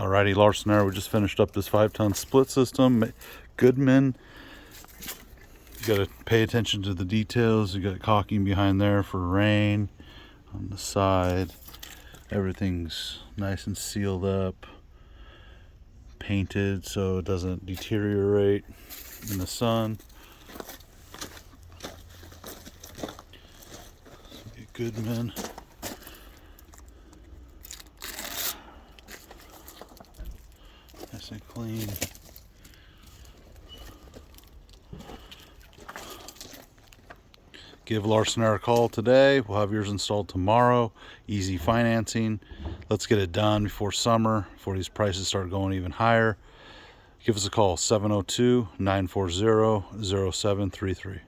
Alrighty, Larson Air, we just finished up this 5-ton split system. Goodman. You got to pay attention to the details. You got caulking behind there for rain. On the side, everything's nice and sealed up, painted so it doesn't deteriorate in the sun. Get Goodman. Nice and clean. Give Larson Air a call today. We'll have yours installed tomorrow. Easy financing. Let's get it done before summer, before these prices start going even higher. Give us a call, 702-940-0733.